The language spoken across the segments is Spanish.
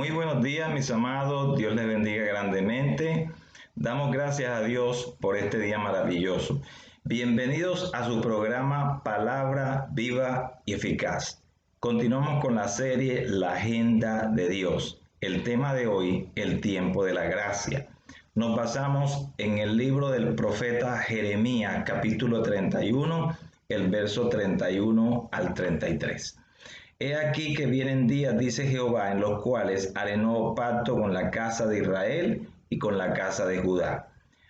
Muy buenos días, mis amados. Dios les bendiga grandemente. Damos gracias a Dios por este día maravilloso. Bienvenidos a su programa Palabra Viva y Eficaz. Continuamos con la serie La Agenda de Dios. El tema de hoy, el tiempo de la gracia. Nos basamos en el libro del profeta Jeremías, capítulo 31, el verso 31 al 33. He aquí que vienen días, dice Jehová, en los cuales haré nuevo pacto con la casa de Israel y con la casa de Judá.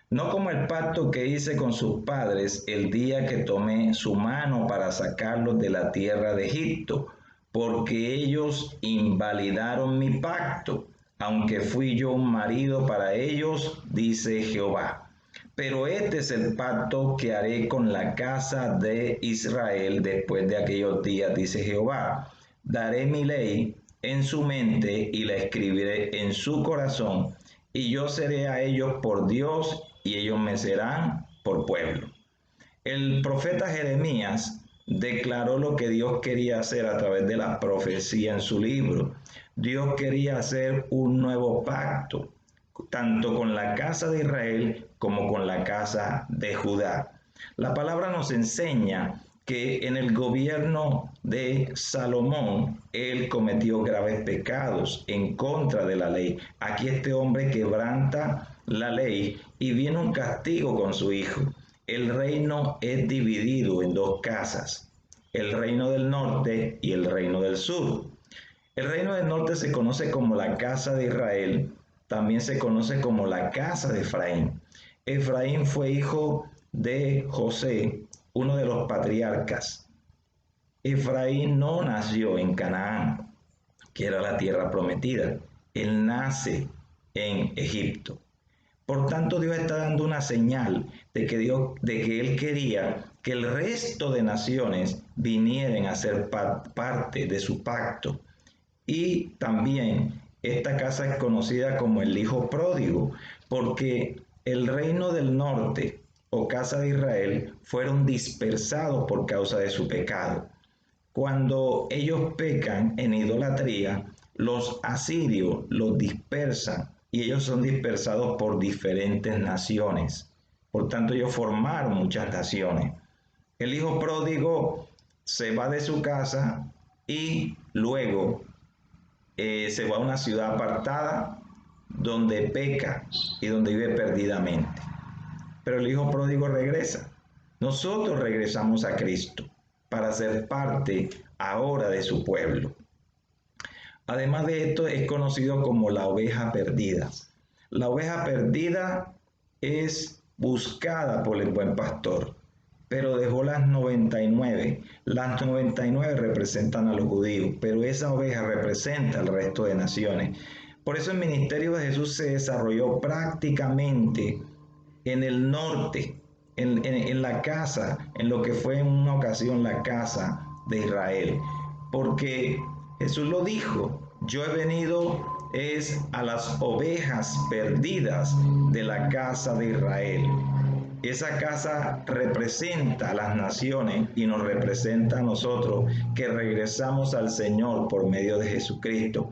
No como el pacto que hice con sus padres el día que tomé su mano para sacarlos de la tierra de Egipto, porque ellos invalidaron mi pacto, aunque fui yo un marido para ellos, dice Jehová. Pero este es el pacto que haré con la casa de Israel después de aquellos días, dice Jehová. Daré mi ley en su mente y la escribiré en su corazón, y yo seré a ellos por Dios y ellos me serán por pueblo. El profeta Jeremías declaró lo que Dios quería hacer a través de la profecía en su libro. Dios quería hacer un nuevo pacto, tanto con la casa de Israel como con la casa de Judá. La palabra nos enseña que en el gobierno de Salomón, él cometió graves pecados en contra de la ley. Aquí este hombre quebranta la ley y viene un castigo con su hijo. El reino es dividido en dos casas, el reino del norte y el reino del sur. El reino del norte se conoce como la casa de Israel, también se conoce como la casa de Efraín. Efraín fue hijo de José, uno de los patriarcas. Efraín no nació en Canaán, que era la tierra prometida. Él nace en Egipto. Por tanto, Dios está dando una señal de que Él quería que el resto de naciones vinieran a ser parte de su pacto. Y también esta casa es conocida como el hijo pródigo, porque el reino del norte o casa de Israel fueron dispersados por causa de su pecado. Cuando ellos pecan en idolatría, los asirios los dispersan y ellos son dispersados por diferentes naciones. Por tanto, ellos formaron muchas naciones. El hijo pródigo se va de su casa y luego se va a una ciudad apartada donde peca y donde vive perdidamente. Pero el hijo pródigo regresa. Nosotros regresamos a Cristo para ser parte ahora de su pueblo. Además de esto, es conocido como la oveja perdida. La oveja perdida es buscada por el buen pastor, pero dejó las 99. Las 99 representan a los judíos, pero esa oveja representa al resto de naciones. Por eso el ministerio de Jesús se desarrolló prácticamente en el norte, en la casa, en lo que fue en una ocasión la casa de Israel. Porque Jesús lo dijo, yo he venido es a las ovejas perdidas de la casa de Israel. Esa casa representa a las naciones y nos representa a nosotros que regresamos al Señor por medio de Jesucristo.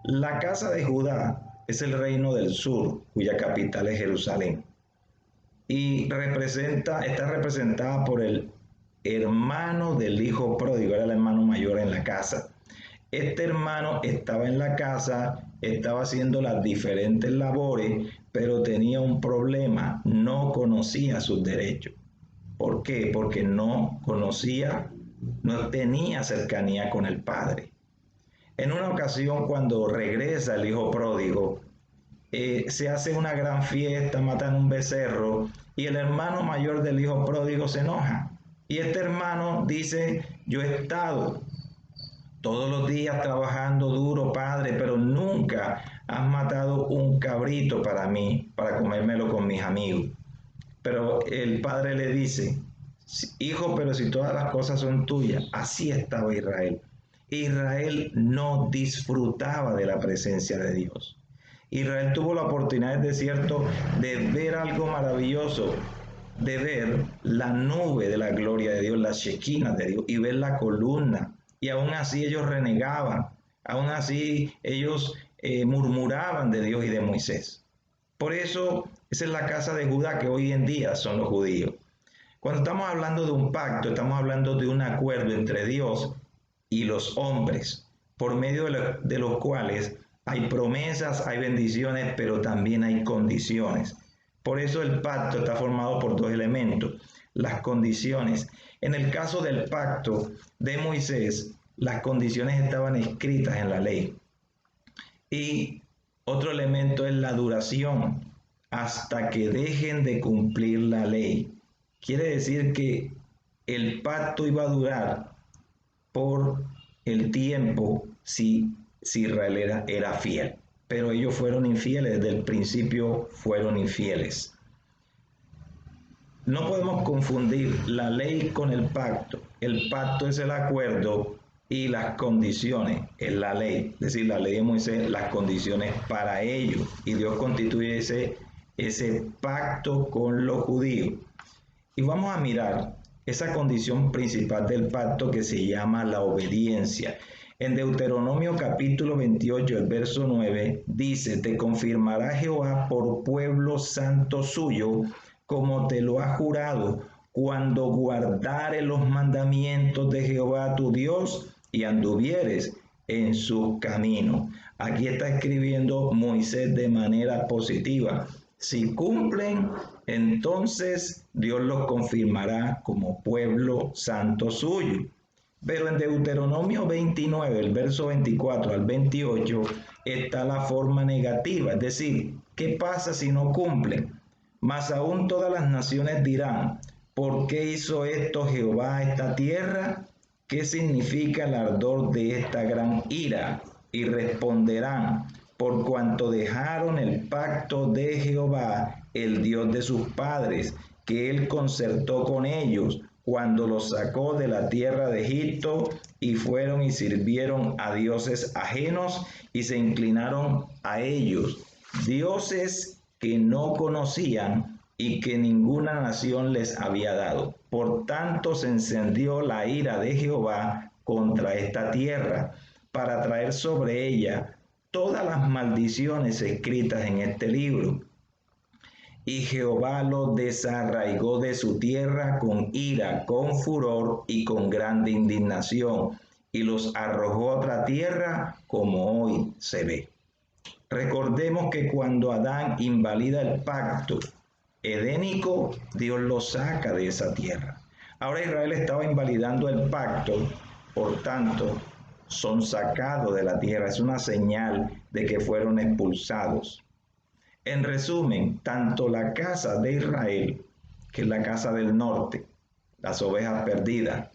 La casa de Judá es el reino del sur, cuya capital es Jerusalén. Y está representada por el hermano del hijo pródigo, era el hermano mayor en la casa. Este hermano estaba en la casa, estaba haciendo las diferentes labores, pero tenía un problema, no conocía sus derechos. ¿Por qué? Porque no tenía cercanía con el padre. En una ocasión, cuando regresa el hijo pródigo, se hace una gran fiesta, matan un becerro y el hermano mayor del hijo pródigo se enoja. Y este hermano dice, yo he estado todos los días trabajando duro, padre, pero nunca has matado un cabrito para mí, para comérmelo con mis amigos. Pero el padre le dice, hijo, pero si todas las cosas son tuyas, así estaba Israel. Israel no disfrutaba de la presencia de Dios. Israel tuvo la oportunidad en el desierto de ver algo maravilloso, de ver la nube de la gloria de Dios, las shekinah de Dios, y ver la columna. Y aún así ellos renegaban. Aún así, ellos murmuraban de Dios y de Moisés. Por eso, esa es la casa de Judá que hoy en día son los judíos. Cuando estamos hablando de un pacto, estamos hablando de un acuerdo entre Dios y los hombres, por medio de los cuales hay promesas, hay bendiciones, pero también hay condiciones. Por eso el pacto está formado por dos elementos, las condiciones. En el caso del pacto de Moisés, las condiciones estaban escritas en la ley. Y otro elemento es la duración, hasta que dejen de cumplir la ley. Quiere decir que el pacto iba a durar por el tiempo si Israel era fiel. Pero ellos fueron infieles, desde el principio fueron infieles. No podemos confundir la ley con el pacto. El pacto es el acuerdo y las condiciones es la ley. Es decir, la ley de Moisés, las condiciones para ellos. Y Dios constituye ese pacto con los judíos. Y vamos a mirar esa condición principal del pacto que se llama la obediencia. En Deuteronomio capítulo 28, el verso 9, dice, te confirmará Jehová por pueblo santo suyo, como te lo ha jurado, cuando guardares los mandamientos de Jehová tu Dios y anduvieres en su camino. Aquí está escribiendo Moisés de manera positiva. Si cumplen, entonces Dios los confirmará como pueblo santo suyo. Pero en Deuteronomio 29, el verso 24 al 28, está la forma negativa, es decir, ¿qué pasa si no cumplen? Mas aún todas las naciones dirán, ¿por qué hizo esto Jehová a esta tierra? ¿Qué significa el ardor de esta gran ira? Y responderán, por cuanto dejaron el pacto de Jehová, el Dios de sus padres, que él concertó con ellos cuando los sacó de la tierra de Egipto, y fueron y sirvieron a dioses ajenos y se inclinaron a ellos, dioses que no conocían y que ninguna nación les había dado. Por tanto se encendió la ira de Jehová contra esta tierra, para traer sobre ella todas las maldiciones escritas en este libro. Y Jehová los desarraigó de su tierra con ira, con furor y con grande indignación, y los arrojó a otra tierra, como hoy se ve. Recordemos que cuando Adán invalida el pacto edénico, Dios lo saca de esa tierra. Ahora Israel estaba invalidando el pacto, por tanto, son sacados de la tierra. Es una señal de que fueron expulsados. En resumen, tanto la casa de Israel, que es la casa del norte, las ovejas perdidas,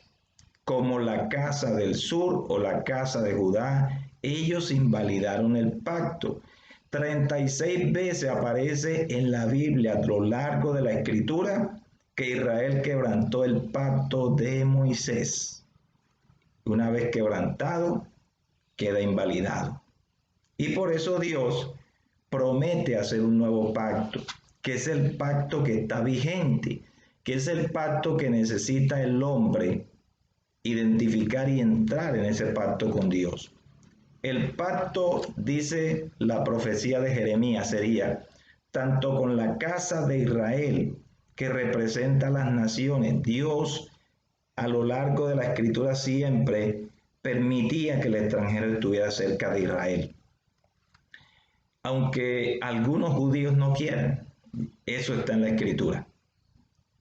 como la casa del sur o la casa de Judá, ellos invalidaron el pacto. 36 veces aparece en la Biblia a lo largo de la escritura que Israel quebrantó el pacto de Moisés. Una vez quebrantado, queda invalidado. Y por eso Dios promete hacer un nuevo pacto, que es el pacto que está vigente, que es el pacto que necesita el hombre identificar y entrar en ese pacto con Dios. El pacto, dice la profecía de Jeremías, sería tanto con la casa de Israel, que representa a las naciones. Dios a lo largo de la escritura siempre permitía que el extranjero estuviera cerca de Israel. Aunque algunos judíos no quieran, eso está en la escritura.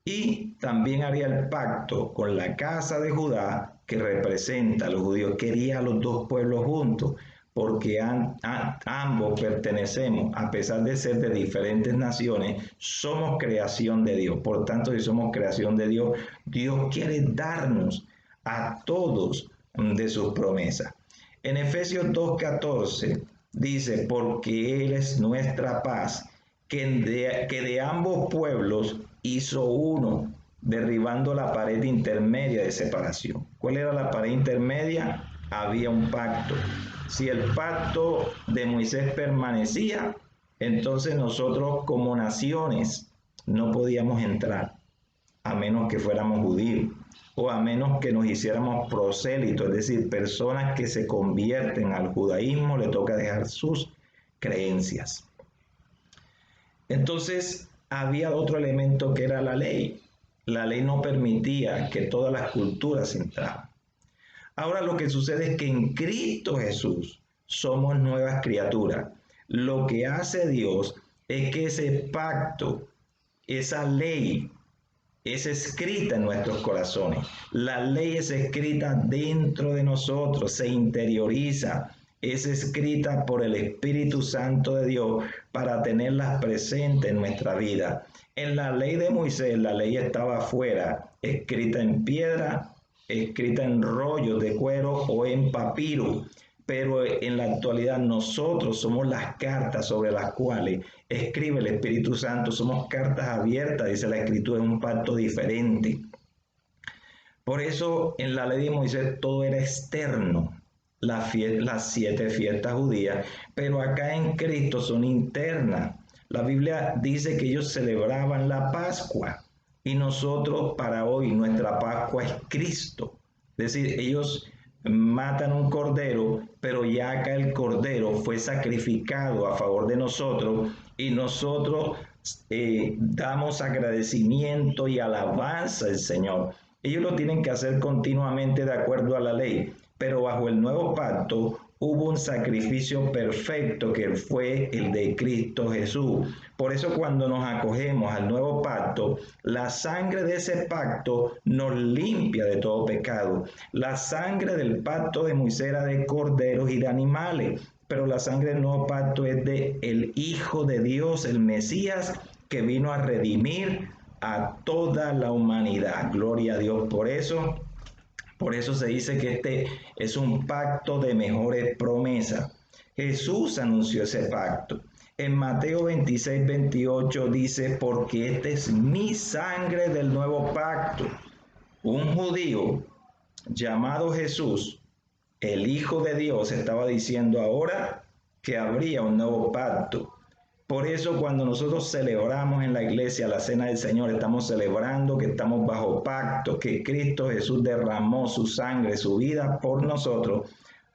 Y también haría el pacto con la casa de Judá, que representa a los judíos. Quería a los dos pueblos juntos, porque ambos pertenecemos, a pesar de ser de diferentes naciones, somos creación de Dios. Por tanto, si somos creación de Dios, Dios quiere darnos a todos de sus promesas. En Efesios 2:14 dice, porque Él es nuestra paz, que de ambos pueblos hizo uno, derribando la pared intermedia de separación. ¿Cuál era la pared intermedia? Había un pacto. Si el pacto de Moisés permanecía, entonces nosotros como naciones no podíamos entrar, a menos que fuéramos judíos. o a menos que nos hiciéramos prosélitos, es decir, personas que se convierten al judaísmo, le toca dejar sus creencias. Entonces, había otro elemento que era la ley. La ley no permitía que todas las culturas entraran. Ahora lo que sucede es que en Cristo Jesús somos nuevas criaturas. Lo que hace Dios es que ese pacto, esa ley, es escrita en nuestros corazones. La ley es escrita dentro de nosotros, se interioriza, es escrita por el Espíritu Santo de Dios para tenerlas presentes en nuestra vida. En la ley de Moisés, la ley estaba afuera, escrita en piedra, escrita en rollos de cuero o en papiro, pero en la actualidad nosotros somos las cartas sobre las cuales escribe el Espíritu Santo, somos cartas abiertas, dice la Escritura, es un pacto diferente. Por eso en la ley de Moisés todo era externo, las 7 fiestas judías, pero acá en Cristo son internas. La Biblia dice que ellos celebraban la Pascua y nosotros para hoy nuestra Pascua es Cristo. Es decir, ellos matan un cordero, pero ya acá el cordero fue sacrificado a favor de nosotros y nosotros damos agradecimiento y alabanza al Señor. Ellos lo tienen que hacer continuamente de acuerdo a la ley, pero bajo el nuevo pacto hubo un sacrificio perfecto que fue el de Cristo Jesús. Por eso cuando nos acogemos al nuevo pacto, la sangre de ese pacto nos limpia de todo pecado. La sangre del pacto de Moisés era de corderos y de animales, pero la sangre del nuevo pacto es de el Hijo de Dios, el Mesías, que vino a redimir a toda la humanidad. Gloria a Dios por eso. Por eso se dice que este es un pacto de mejores promesas. Jesús anunció ese pacto. En Mateo 26, 28 dice, porque esta es mi sangre del nuevo pacto. Un judío llamado Jesús, el Hijo de Dios, estaba diciendo ahora que habría un nuevo pacto. Por eso cuando nosotros celebramos en la iglesia la cena del Señor, estamos celebrando que estamos bajo pacto, que Cristo Jesús derramó su sangre, su vida por nosotros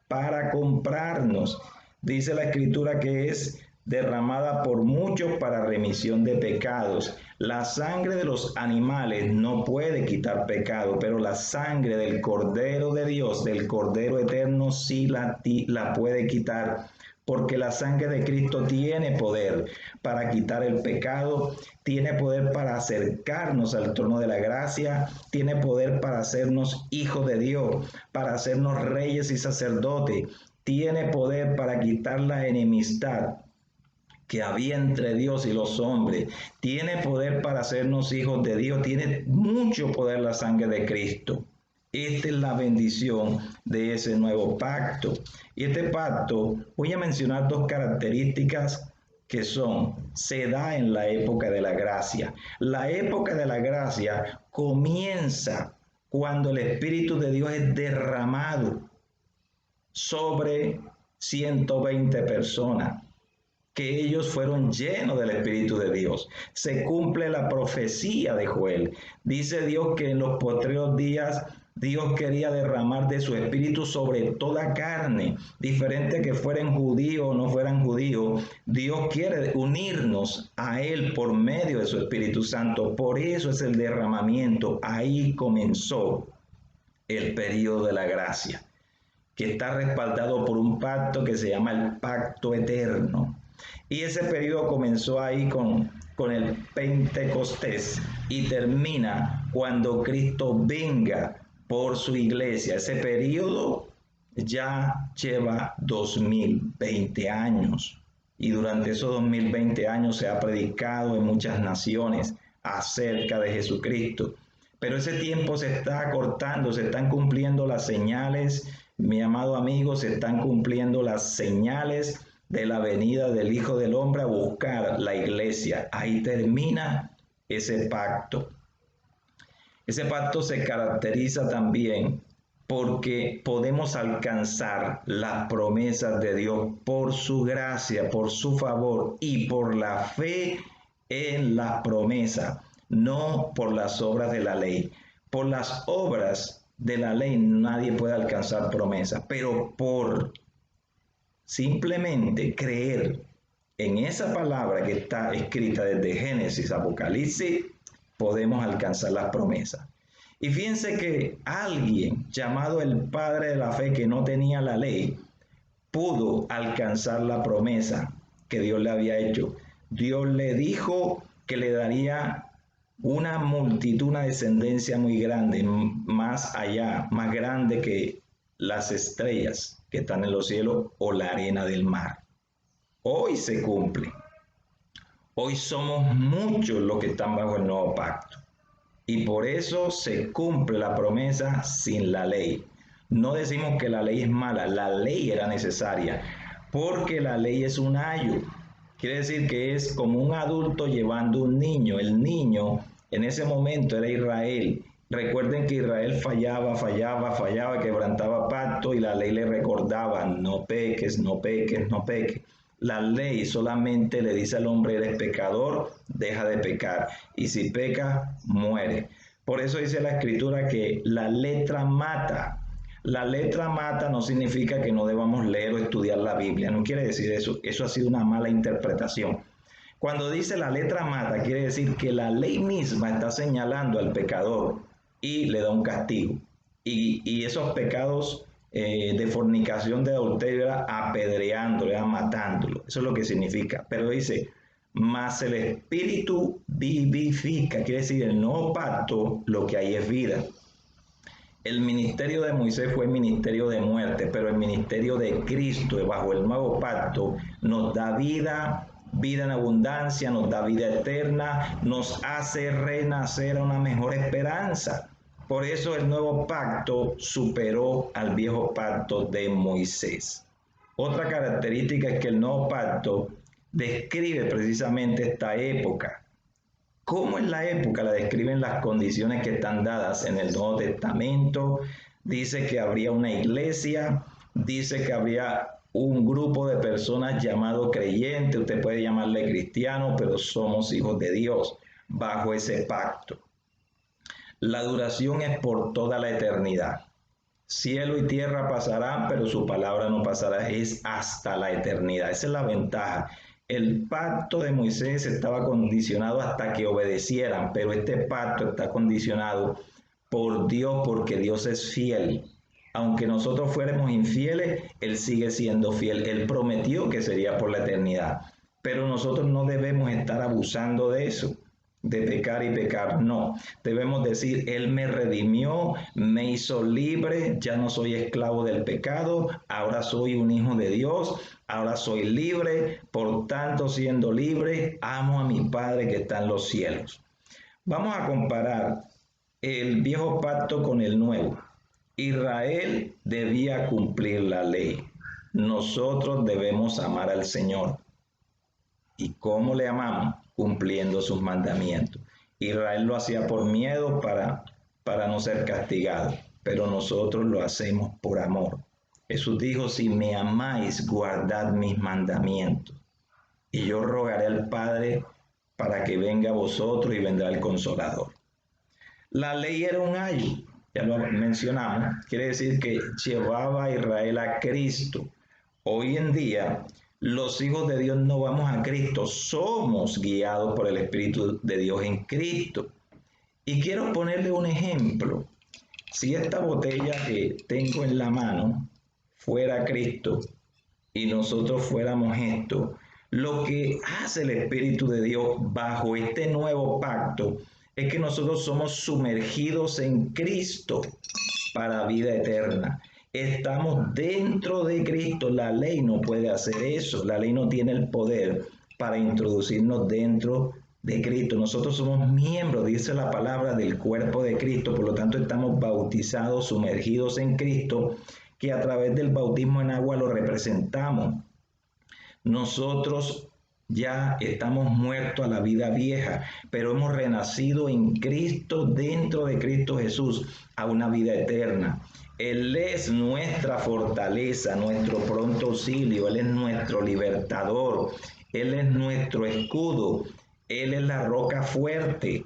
para comprarnos. Dice la Escritura que es derramada por muchos para remisión de pecados. La sangre de los animales no puede quitar pecado, pero la sangre del Cordero de Dios, del Cordero eterno, sí la puede quitar. Porque la sangre de Cristo tiene poder para quitar el pecado, tiene poder para acercarnos al trono de la gracia, tiene poder para hacernos hijos de Dios, para hacernos reyes y sacerdotes, tiene poder para quitar la enemistad que había entre Dios y los hombres, tiene poder para hacernos hijos de Dios, tiene mucho poder la sangre de Cristo. Esta es la bendición de ese nuevo pacto. Y este pacto, voy a mencionar 2 características que se da en la época de la gracia. La época de la gracia comienza cuando el Espíritu de Dios es derramado sobre 120 personas, que ellos fueron llenos del Espíritu de Dios. Se cumple la profecía de Joel. Dice Dios que en los postreros días Dios quería derramar de su espíritu sobre toda carne, diferente que fueran judíos o no fueran judíos. Dios quiere unirnos a Él por medio de su Espíritu Santo. Por eso es el derramamiento. Ahí comenzó el periodo de la gracia, que está respaldado por un pacto que se llama el pacto eterno. Y ese periodo comenzó ahí con el Pentecostés y termina cuando Cristo venga por su iglesia. Ese periodo ya lleva 2020 años y durante esos 2020 años se ha predicado en muchas naciones acerca de Jesucristo. Pero ese tiempo se está acortando, se están cumpliendo las señales, mi amado amigo, se están cumpliendo las señales de la venida del Hijo del Hombre a buscar la iglesia. Ahí termina ese pacto. Ese pacto se caracteriza también porque podemos alcanzar las promesas de Dios por su gracia, por su favor y por la fe en las promesas, no por las obras de la ley. Por las obras de la ley nadie puede alcanzar promesa, pero por simplemente creer en esa palabra que está escrita desde Génesis, Apocalipsis, podemos alcanzar las promesas. Y fíjense que alguien llamado el padre de la fe que no tenía la ley, pudo alcanzar la promesa que Dios le había hecho. Dios le dijo que le daría una multitud, una descendencia muy grande, más allá, más grande que las estrellas que están en los cielos o la arena del mar. Hoy se cumple. Hoy somos muchos los que están bajo el nuevo pacto. Y por eso se cumple la promesa sin la ley. No decimos que la ley es mala, la ley era necesaria, porque la ley es un ayo. Quiere decir que es como un adulto llevando un niño. El niño en ese momento era Israel. Recuerden que Israel fallaba, quebrantaba pacto y la ley le recordaba, no peques, no peques, no peques. La ley solamente le dice al hombre, eres pecador, deja de pecar. Y si peca, muere. Por eso dice la escritura que la letra mata. La letra mata no significa que no debamos leer o estudiar la Biblia. No quiere decir eso. Eso ha sido una mala interpretación. Cuando dice la letra mata, quiere decir que la ley misma está señalando al pecador y le da un castigo. Y esos pecados de fornicación, de adulterio, era apedreándolo, era matándolo. Eso es lo que significa. Pero dice, mas el Espíritu vivifica. Quiere decir, el nuevo pacto, lo que hay es vida. El ministerio de Moisés fue ministerio de muerte, pero el ministerio de Cristo, bajo el nuevo pacto, nos da vida, vida en abundancia, nos da vida eterna, nos hace renacer a una mejor esperanza. Por eso el nuevo pacto superó al viejo pacto de Moisés. Otra característica es que el nuevo pacto describe precisamente esta época. ¿Cómo es la época? La describen las condiciones que están dadas en el Nuevo Testamento. Dice que habría una iglesia, dice que habría un grupo de personas llamado creyente, usted puede llamarle cristiano, pero somos hijos de Dios bajo ese pacto. La duración es por toda la eternidad. Cielo y tierra pasarán, pero su palabra no pasará, es hasta la eternidad. Esa es la ventaja. El pacto de Moisés estaba condicionado hasta que obedecieran, pero este pacto está condicionado por Dios porque Dios es fiel. Aunque nosotros fuéramos infieles, Él sigue siendo fiel. Él prometió que sería por la eternidad, pero nosotros no debemos estar abusando de eso, de pecar y pecar. No, debemos decir, Él me redimió, me hizo libre, ya no soy esclavo del pecado, ahora soy un hijo de Dios, ahora soy libre, por tanto, siendo libre, amo a mi Padre que está en los cielos. Vamos a comparar el viejo pacto con el nuevo. Israel debía cumplir la ley. Nosotros debemos amar al Señor. ¿Y cómo le amamos? Cumpliendo sus mandamientos. Israel lo hacía por miedo para no ser castigado, pero nosotros lo hacemos por amor. Jesús dijo, si me amáis, guardad mis mandamientos. Y yo rogaré al Padre para que venga a vosotros y vendrá el Consolador. La ley era un ayo, ya lo mencionamos, quiere decir que llevaba a Israel a Cristo. Hoy en día, los hijos de Dios no vamos a Cristo, somos guiados por el Espíritu de Dios en Cristo. Y quiero ponerle un ejemplo. Si esta botella que tengo en la mano fuera Cristo y nosotros fuéramos esto, lo que hace el Espíritu de Dios bajo este nuevo pacto es que nosotros somos sumergidos en Cristo para vida eterna. Estamos dentro de Cristo. La ley no puede hacer eso. La ley no tiene el poder para introducirnos dentro de Cristo. Nosotros somos miembros, dice la palabra, del cuerpo de Cristo. Por lo tanto, estamos bautizados, sumergidos en Cristo, que a través del bautismo en agua lo representamos. Nosotros ya estamos muertos a la vida vieja, pero hemos renacido en Cristo, dentro de Cristo Jesús, a una vida eterna. Él es nuestra fortaleza, nuestro pronto auxilio, Él es nuestro libertador, Él es nuestro escudo, Él es la roca fuerte.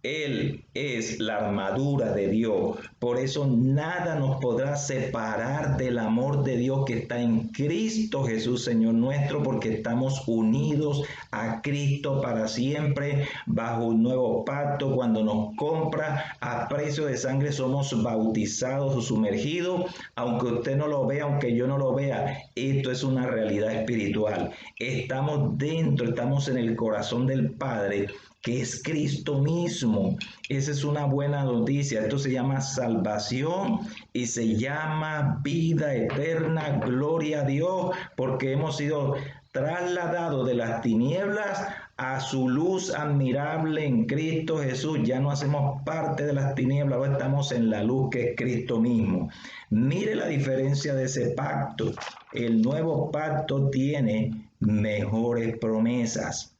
Él es la armadura de Dios. Por eso nada nos podrá separar del amor de Dios que está en Cristo Jesús, Señor nuestro, porque estamos unidos a Cristo para siempre bajo un nuevo pacto. Cuando nos compra a precio de sangre, somos bautizados o sumergidos. Aunque usted no lo vea, aunque yo no lo vea, esto es una realidad espiritual. Estamos dentro, estamos en el corazón del Padre, que es Cristo mismo. Esa es una buena noticia. Esto se llama salvación y se llama vida eterna. Gloria a Dios, porque hemos sido trasladados de las tinieblas a su luz admirable en Cristo Jesús. Ya no hacemos parte de las tinieblas, ahora estamos en la luz que es Cristo mismo. Mire la diferencia de ese pacto. El nuevo pacto tiene mejores promesas.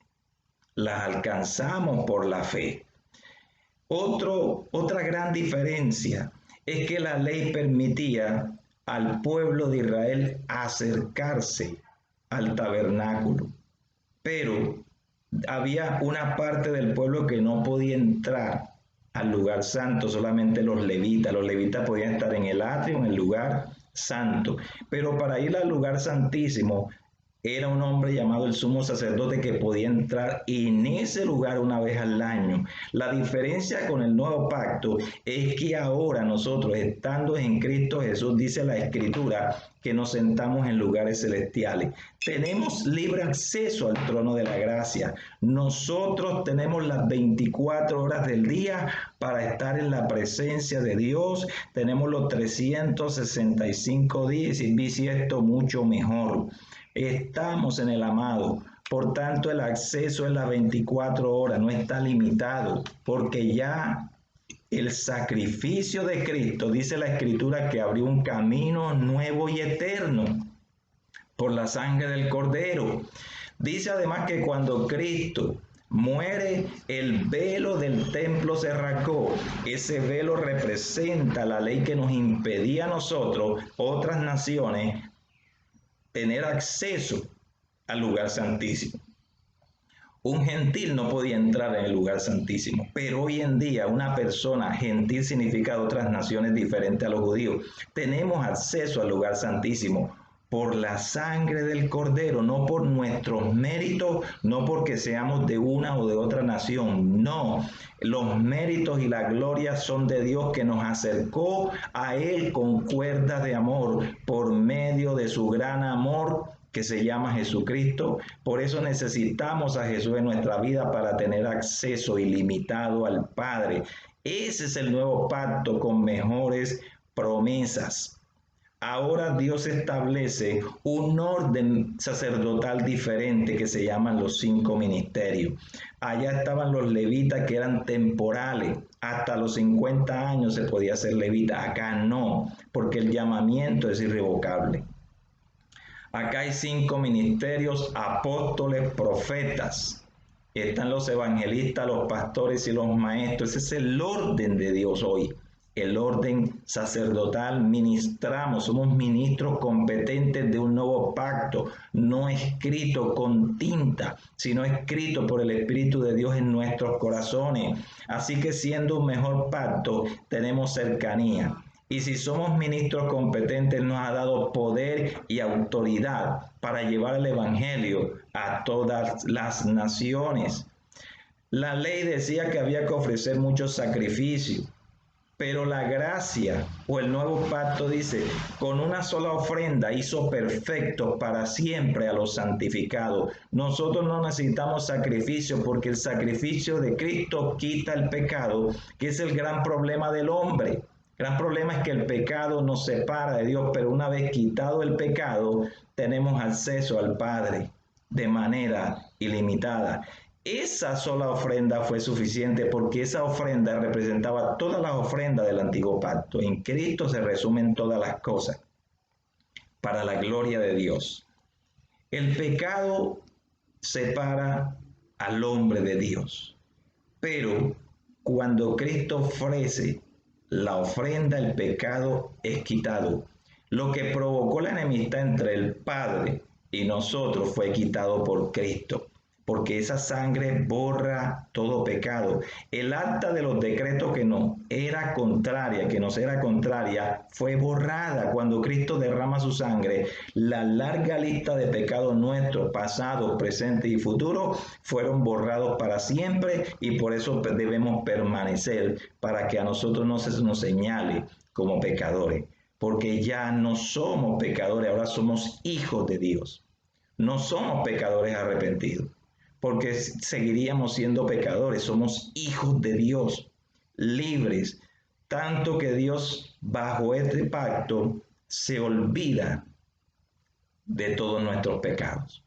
Las alcanzamos por la fe. Otra gran diferencia es que la ley permitía al pueblo de Israel acercarse al tabernáculo, pero había una parte del pueblo que no podía entrar al lugar santo, solamente los levitas. Los levitas podían estar en el atrio, en el lugar santo, pero para ir al lugar santísimo era un hombre llamado el sumo sacerdote que podía entrar en ese lugar una vez al año. La diferencia con el nuevo pacto es que ahora nosotros, estando en Cristo Jesús, dice la Escritura, que nos sentamos en lugares celestiales. Tenemos libre acceso al trono de la gracia. Nosotros tenemos las 24 horas del día para estar en la presencia de Dios. Tenemos los 365 días y bisiesto mucho mejor. Estamos en el amado, por tanto el acceso es las 24 horas, no está limitado, porque ya el sacrificio de Cristo, dice la Escritura, que abrió un camino nuevo y eterno por la sangre del Cordero. Dice además que cuando Cristo muere, el velo del templo se rasgó. Ese velo representa la ley que nos impedía a nosotros, otras naciones, tener acceso al lugar santísimo. Un gentil no podía entrar en el lugar santísimo, pero hoy en día una persona, gentil significa otras naciones diferentes a los judíos, tenemos acceso al lugar santísimo por la sangre del Cordero, no por nuestros méritos, no porque seamos de una o de otra nación, no. Los méritos y la gloria son de Dios, que nos acercó a Él con cuerdas de amor por medio de su gran amor que se llama Jesucristo. Por eso necesitamos a Jesús en nuestra vida para tener acceso ilimitado al Padre. Ese es el nuevo pacto con mejores promesas. Ahora Dios establece un orden sacerdotal diferente que se llaman los 5 ministerios. Allá estaban los levitas, que eran temporales. Hasta los 50 años se podía ser levita. Acá no, porque el llamamiento es irrevocable. Acá hay 5 ministerios: apóstoles, profetas. Están los evangelistas, los pastores y los maestros. Ese es el orden de Dios hoy. El orden sacerdotal. Ministramos, somos ministros competentes de un nuevo pacto, no escrito con tinta, sino escrito por el Espíritu de Dios en nuestros corazones. Así que, siendo un mejor pacto, tenemos cercanía. Y si somos ministros competentes, nos ha dado poder y autoridad para llevar el Evangelio a todas las naciones. La ley decía que había que ofrecer muchos sacrificios, pero la gracia o el nuevo pacto dice: con una sola ofrenda hizo perfectos para siempre a los santificados. Nosotros no necesitamos sacrificio, porque el sacrificio de Cristo quita el pecado, que es el gran problema del hombre. El gran problema es que el pecado nos separa de Dios, pero una vez quitado el pecado, tenemos acceso al Padre de manera ilimitada. Esa sola ofrenda fue suficiente, porque esa ofrenda representaba todas las ofrendas del antiguo pacto. En Cristo se resumen todas las cosas para la gloria de Dios. El pecado separa al hombre de Dios, pero cuando Cristo ofrece la ofrenda, el pecado es quitado. Lo que provocó la enemistad entre el Padre y nosotros fue quitado por Cristo. porque esa sangre borra todo pecado. El acta de los decretos que nos era contraria, fue borrada cuando Cristo derrama su sangre. La larga lista de pecados nuestros, pasados, presentes y futuros, fueron borrados para siempre, y por eso debemos permanecer, para que a nosotros no se nos señale como pecadores, porque ya no somos pecadores, ahora somos hijos de Dios. No somos pecadores arrepentidos, porque seguiríamos siendo pecadores. Somos hijos de Dios, libres, tanto que Dios bajo este pacto se olvida de todos nuestros pecados.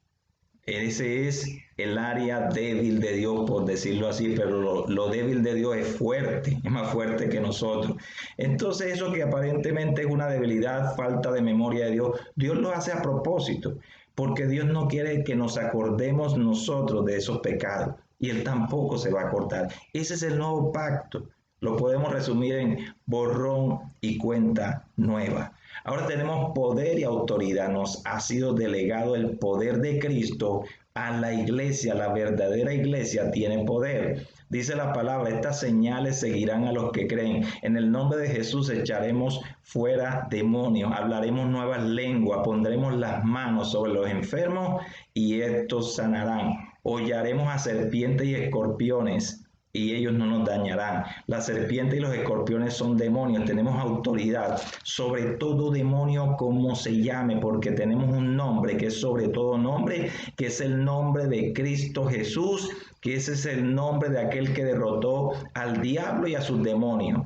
Ese es el área débil de Dios, por decirlo así, pero lo débil de Dios es fuerte, es más fuerte que nosotros. Entonces eso que aparentemente es una debilidad, falta de memoria de Dios, Dios lo hace a propósito, porque Dios no quiere que nos acordemos nosotros de esos pecados, y Él tampoco se va a acordar. Ese es el nuevo pacto. Lo podemos resumir en borrón y cuenta nueva. Ahora tenemos poder y autoridad. Nos ha sido delegado el poder de Cristo a la iglesia. La verdadera iglesia tiene poder. Dice la palabra: estas señales seguirán a los que creen. En el nombre de Jesús echaremos fuera demonios, hablaremos nuevas lenguas, pondremos las manos sobre los enfermos y estos sanarán. Hollaremos a serpientes y escorpiones y ellos no nos dañarán. La serpiente y los escorpiones son demonios. Tenemos autoridad sobre todo demonio, como se llame, porque tenemos un nombre que es sobre todo nombre, que es el nombre de Cristo Jesús, que ese es el nombre de aquel que derrotó al diablo y a sus demonios.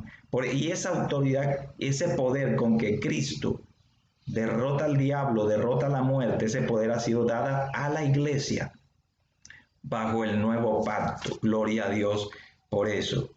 Y esa autoridad, ese poder con que Cristo derrota al diablo, derrota la muerte, ese poder ha sido dada a la iglesia bajo el nuevo pacto. Gloria a Dios por eso.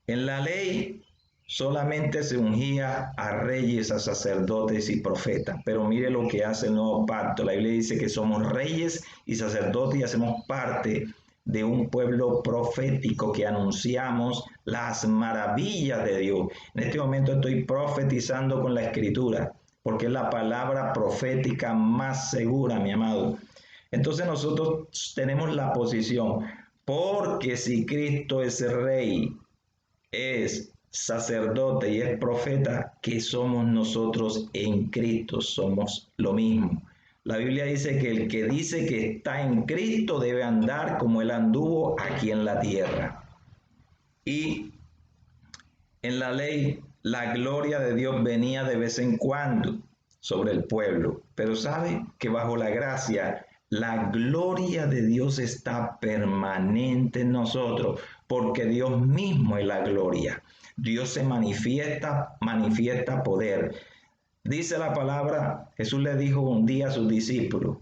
En la ley solamente se ungía a reyes, a sacerdotes y profetas, pero mire lo que hace el nuevo pacto. La Biblia dice que somos reyes y sacerdotes y hacemos parte de un pueblo profético que anunciamos las maravillas de Dios. En este momento estoy profetizando con la Escritura, porque es la palabra profética más segura, mi amado. Entonces nosotros tenemos la posición, porque si Cristo es rey, es sacerdote y es profeta, ¿qué somos nosotros en Cristo? Somos lo mismo. La Biblia dice que está en Cristo debe andar como Él anduvo aquí en la tierra. Y en la ley, la gloria de Dios venía de vez en cuando sobre el pueblo, pero sabe que bajo la gracia, la gloria de Dios está permanente en nosotros, porque Dios mismo es la gloria. Dios se manifiesta poder. Dice la palabra, Jesús le dijo un día a sus discípulos: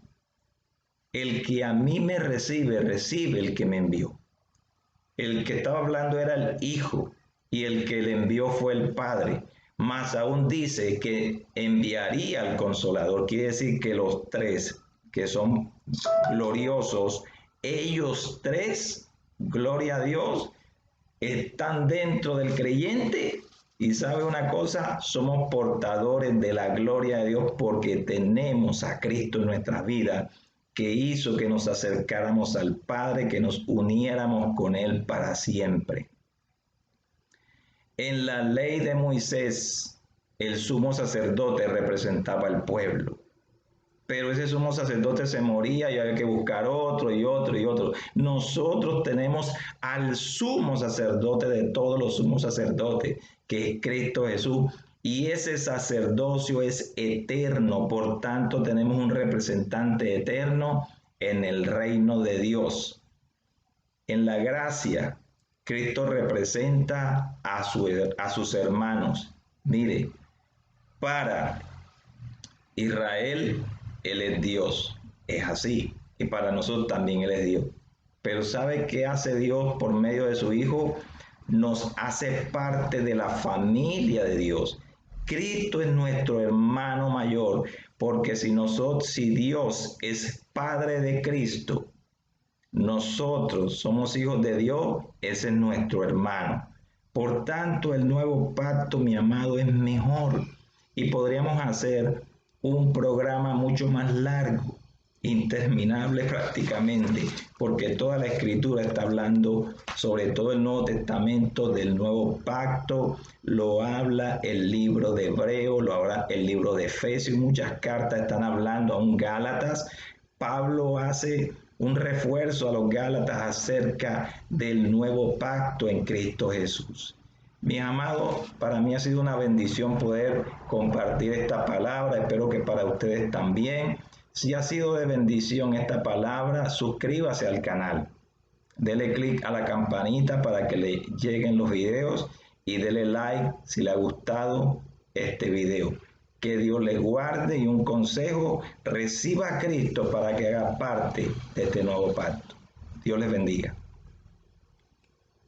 el que a mí me recibe, recibe el que me envió. El que estaba hablando era el Hijo, y el que le envió fue el Padre. Más aún dice que enviaría al Consolador. Quiere decir que los tres, que son gloriosos, ellos tres, gloria a Dios, están dentro del creyente. Y sabe una cosa, somos portadores de la gloria de Dios porque tenemos a Cristo en nuestra vida, que hizo que nos acercáramos al Padre, que nos uniéramos con Él para siempre. En la ley de Moisés, el sumo sacerdote representaba al pueblo, pero ese sumo sacerdote se moría y había que buscar otro y otro y otro. Nosotros tenemos al sumo sacerdote de todos los sumos sacerdotes, que es Cristo Jesús, y ese sacerdocio es eterno. Por tanto, tenemos un representante eterno en el reino de Dios. En la gracia, Cristo representa a sus hermanos. Mire, para Israel, Él es Dios, es así, y para nosotros también Él es Dios. Pero ¿sabe qué hace Dios por medio de su Hijo? Nos hace parte de la familia de Dios. Cristo es nuestro hermano mayor, porque si Dios es Padre de Cristo, nosotros somos hijos de Dios, ese es nuestro hermano. Por tanto, el nuevo pacto, mi amado, es mejor, y podríamos hacer un programa mucho más largo interminable prácticamente, porque toda la escritura está hablando, sobre todo el Nuevo Testamento, del nuevo pacto. Lo habla el libro de Hebreo, lo habla el libro de Efesios, muchas cartas están hablando, aún Gálatas. Pablo hace un refuerzo a los Gálatas acerca del nuevo pacto en Cristo Jesús. Mis amados, para mí ha sido una bendición poder compartir esta palabra. Espero que para ustedes también. Si ha sido de bendición esta palabra, suscríbase al canal. Dele clic a la campanita para que le lleguen los videos y dele like si le ha gustado este video. Que Dios les guarde, y un consejo: reciba a Cristo para que haga parte de este nuevo pacto. Dios les bendiga.